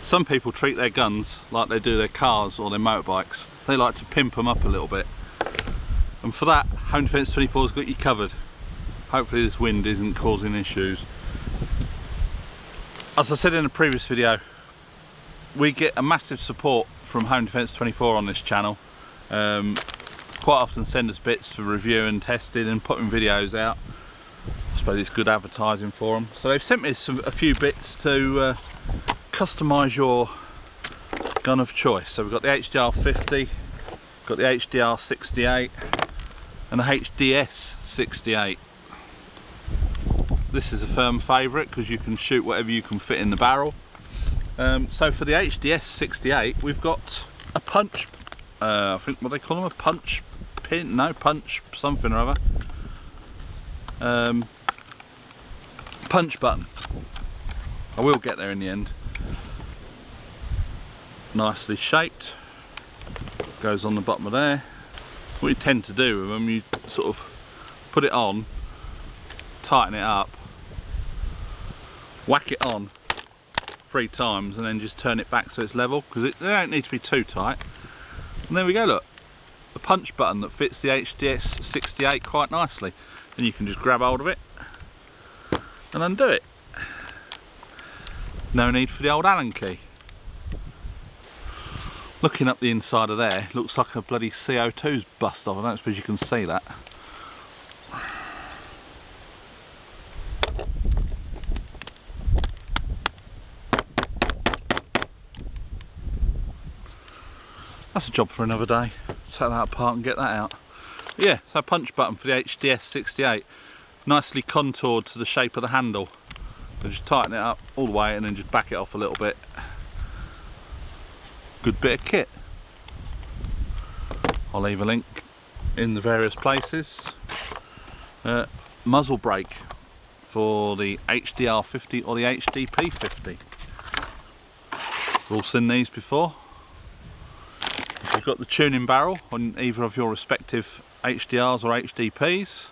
Some people treat their guns like they do their cars or their motorbikes. They like to pimp them up a little bit. And for that, Homedefence-24's got you covered. Hopefully this wind isn't causing issues. As I said in a previous video, we get a massive support from Homedefence-24 on this channel. Quite often send us bits for review and testing and putting videos out. I suppose it's good advertising for them. So they've sent me a few bits to customise your gun of choice. So we've got the HDR50, got the HDR68 and the HDS68. This is a firm favourite because you can shoot whatever you can fit in the barrel. So for the HDS68 we've got a punch, I think what they call them, a punch pin, no, punch something or other. Punch button. I will get there in the end. Nicely shaped, goes on the bottom of there. What you tend to do with them, you sort of put it on, tighten it up, whack it on 3 times and then just turn it back so it's level, because they don't need to be too tight. And there we go, look, the punch button that fits the HDS68 quite nicely. And you can just grab hold of it and undo it. No need for the old Allen key. Looking up the inside of there, looks like a bloody CO2's bust off. I don't suppose you can see that. That's a job for another day. Take that apart and get that out. But yeah, so punch button for the HDS68. Nicely contoured to the shape of the handle. So just tighten it up all the way and then just back it off a little bit. Good bit of kit. I'll leave a link in the various places. Muzzle brake for the HDR50 or the HDP50. We've all seen these before. If you've got the tuning barrel on either of your respective HDRs or HDPs,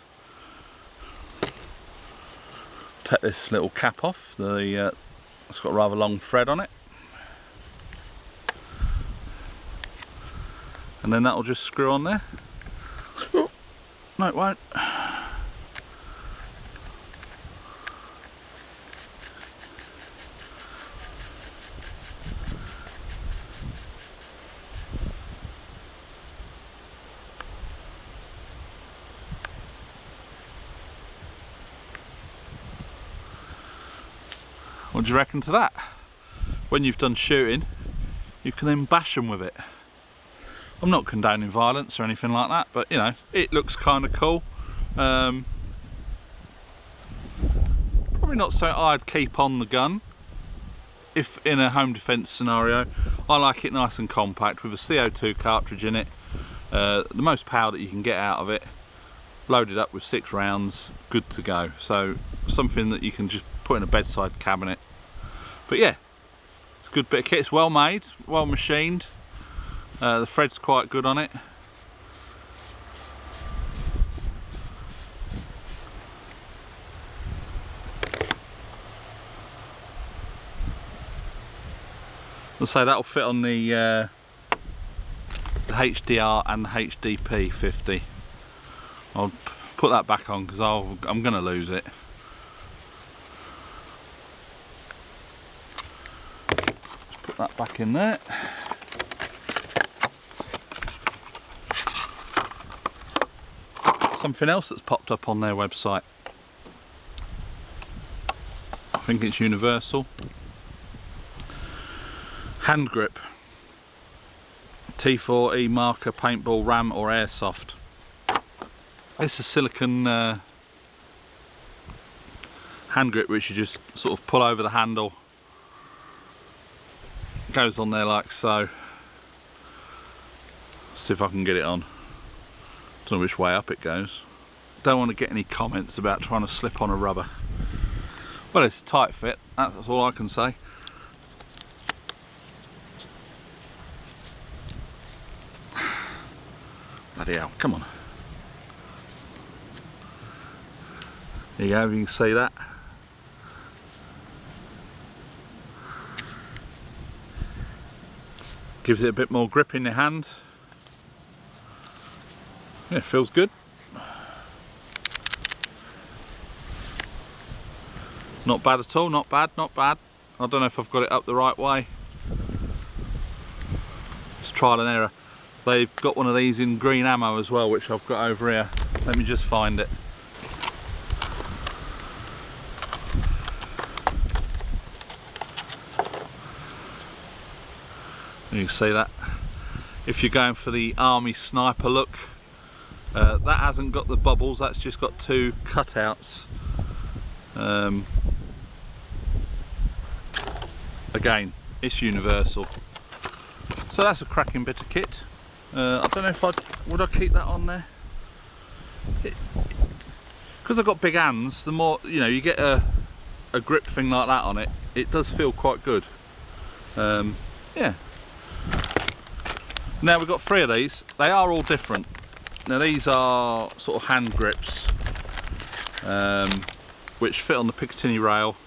take this little cap off. It's got a rather long thread on it. And then that'll just screw on there. Oh, no, it won't. What do you reckon to that? When you've done shooting, you can then bash them with it. I'm not condoning violence or anything like that, but you know, it looks kind of cool. Probably not something I'd keep on the gun if in a home defence scenario. I like it nice and compact with a CO2 cartridge in it, the most power that you can get out of it, loaded up with 6 rounds, good to go. So something that you can just put in a bedside cabinet. But yeah, it's a good bit of kit. It's well made, well machined. The thread's quite good on it. I'll say that'll fit on the HDR and the HDP 50. I'll put that back on because I'm going to lose it. Put that back in there. Something else that's popped up on their website. I think it's universal. Hand grip. T4E marker, paintball, ram or airsoft. It's a silicone hand grip which you just sort of pull over the handle. Goes on there like so. See if I can get it on. Don't know which way up it goes. Don't want to get any comments about trying to slip on a rubber. Well, it's a tight fit, that's all I can say. Bloody hell, come on. There you go, you can see that. Gives it a bit more grip in your hand. Yeah, it feels good. Not bad at all, not bad, not bad. I don't know if I've got it up the right way. It's trial and error. They've got one of these in green ammo as well, which I've got over here. Let me just find it. You can see that. If you're going for the army sniper look, that hasn't got the bubbles, that's just got two cutouts. Again, it's universal. So that's a cracking bit of kit. I don't know if would I keep that on there? Because I've got big hands, the more, you know, you get a grip thing like that on it, it does feel quite good. Yeah. Now we've got 3 of these. They are all different. Now these are sort of hand grips, which fit on the Picatinny rail.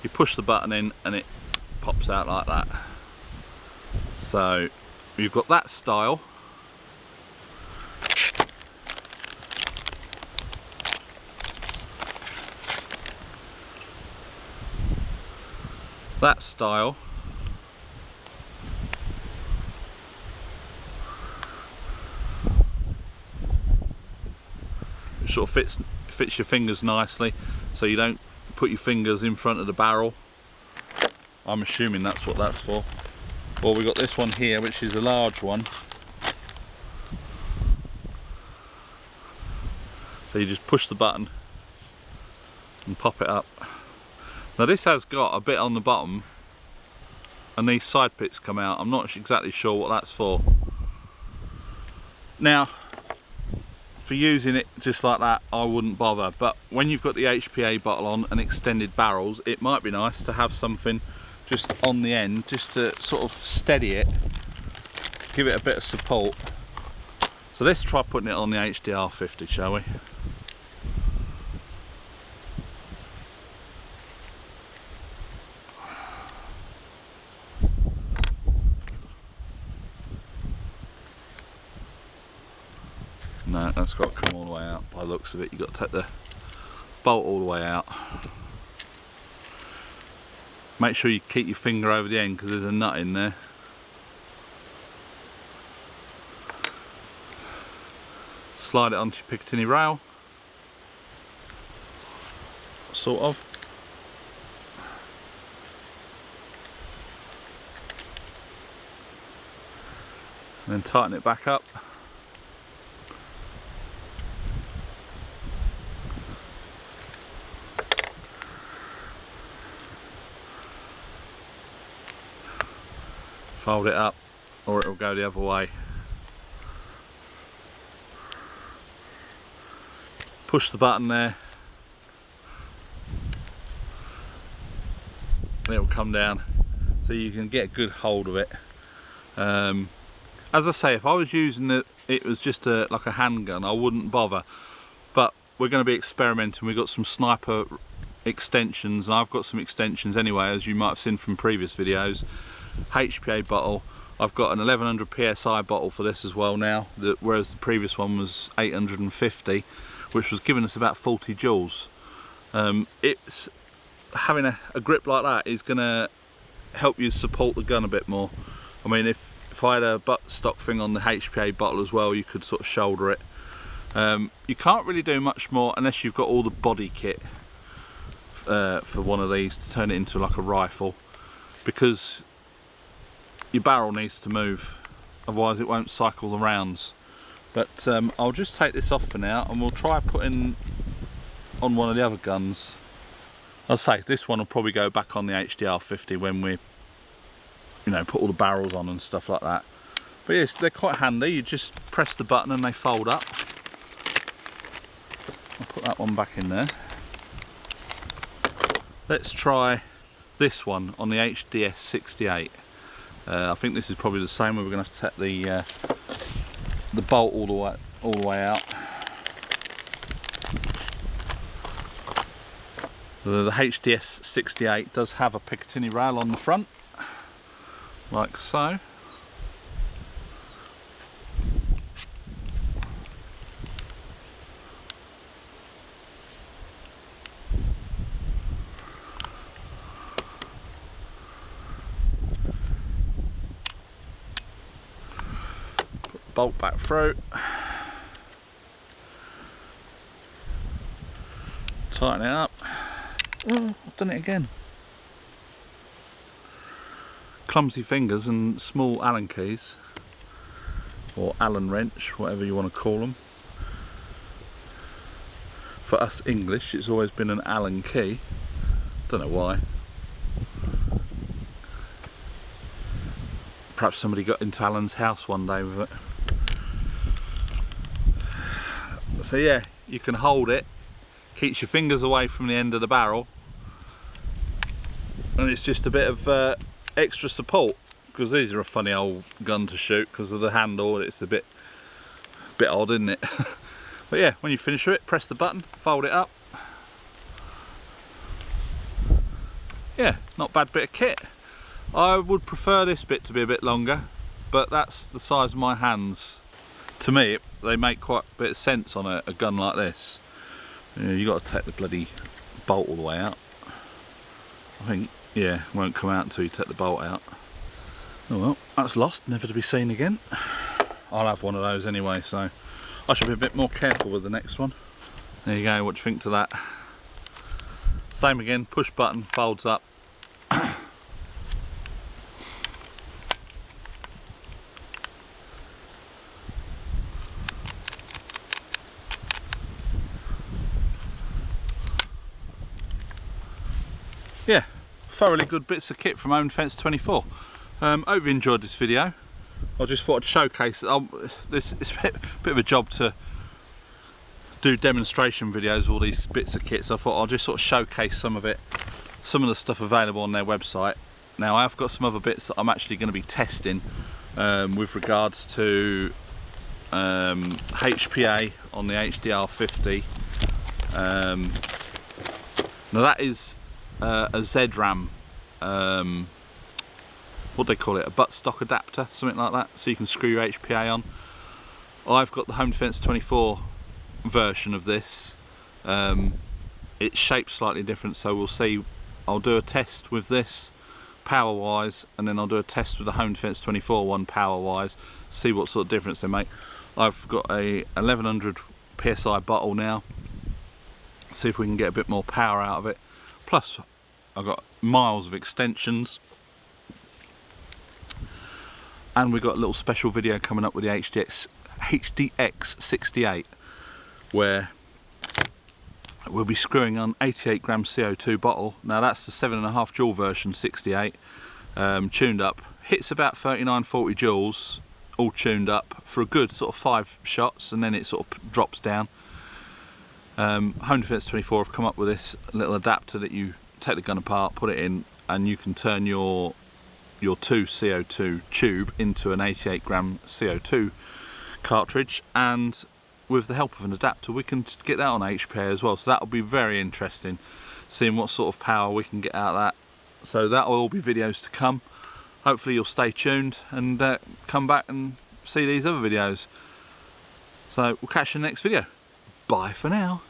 You push the button in and it pops out like that. So you've got that style. That style. It sort of fits your fingers nicely, so you don't put your fingers in front of the barrel. I'm assuming that's what that's for. Or we got this one here, which is a large one. So you just push the button and pop it up. Now this has got a bit on the bottom and these side pits come out. I'm not exactly sure what that's for. Now, for using it just like that, I wouldn't bother, but when you've got the HPA bottle on and extended barrels, it might be nice to have something just on the end, just to sort of steady it, give it a bit of support. So let's try putting it on the HDR 50, shall we? No, that's got to come all the way out. By the looks of it, you've got to take the bolt all the way out. Make sure you keep your finger over the end because there's a nut in there. Slide it onto your Picatinny rail, sort of. And then tighten it back up. Fold it up, or it will go the other way. Push the button there, and it will come down, so you can get a good hold of it. As I say, if I was using it was just like a handgun, I wouldn't bother. But we're going to be experimenting. We've got some sniper extensions, and I've got some extensions anyway, as you might have seen from previous videos. HPA bottle. I've got an 1100 psi bottle for this as well now, whereas the previous one was 850, which was giving us about 40 joules. It's having a grip like that is going to help you support the gun a bit more. I mean, if I had a buttstock thing on the HPA bottle as well, you could sort of shoulder it. You can't really do much more unless you've got all the body kit for one of these to turn it into like a rifle, because your barrel needs to move, otherwise it won't cycle the rounds. But I'll just take this off for now and we'll try putting on one of the other guns. I'll say this one will probably go back on the HDR 50 when we, you know, put all the barrels on and stuff like that. But yes, they're quite handy. You just press the button and they fold up. I'll put that one back in there. Let's try this one on the HDS 68. I think this is probably the same way. We're going to have to take the bolt all the way out. The HDS 68 does have a Picatinny rail on the front, like so. bolt back through. Tighten it up. Oh, I've done it again. Clumsy fingers and small Allen keys, or Allen wrench, whatever you want to call them. For us English, it's always been an Allen key. Don't know why. Perhaps somebody got into Alan's house one day with it. So yeah, you can hold it, keeps your fingers away from the end of the barrel, and it's just a bit of extra support, because these are a funny old gun to shoot because of the handle. It's a bit odd, isn't it? But yeah, when you finish with it, press the button, fold it up. Yeah, not bad bit of kit. I would prefer this bit to be a bit longer, but that's the size of my hands. To me, they make quite a bit of sense on a gun like this. You know, you got to take the bloody bolt all the way out. I think, yeah, it won't come out until you take the bolt out. Oh well, that's lost, never to be seen again. I'll have one of those anyway, so I should be a bit more careful with the next one. There you go, what do you think to that? Same again, push button, folds up. Yeah, thoroughly good bits of kit from Homedefence-24. Hope you enjoyed this video. I just thought I'd showcase this. It's a bit of a job to do demonstration videos of all these bits of kit, so I thought I'll just sort of showcase some of it, some of the stuff available on their website. Now I've got some other bits that I'm actually going to be testing with regards to HPA on the HDR50. Now that is a ZRAM, what do they call it, a buttstock adapter, something like that, so you can screw your HPA on. I've got the Homedefence-24 version of this. It's shaped slightly different, so we'll see. I'll do a test with this power wise, and then I'll do a test with the Homedefence-24 one power wise, see what sort of difference they make. I've got a 1100 PSI bottle now, see if we can get a bit more power out of it. Plus I've got miles of extensions, and we've got a little special video coming up with the HDX68 where we'll be screwing on 88 gram CO2 bottle. Now that's the 7.5 joule version 68, tuned up, hits about 39-40 joules, all tuned up for a good sort of 5 shots, and then it sort of drops down. Homedefence-24 have come up with this little adapter that you take the gun apart, put it in, and you can turn your 2 CO2 tube into an 88 gram CO2 cartridge, and with the help of an adapter we can get that on HPA as well, so that'll be very interesting, seeing what sort of power we can get out of that. So that'll all be videos to come. Hopefully you'll stay tuned and come back and see these other videos. So we'll catch you in the next video. Bye for now.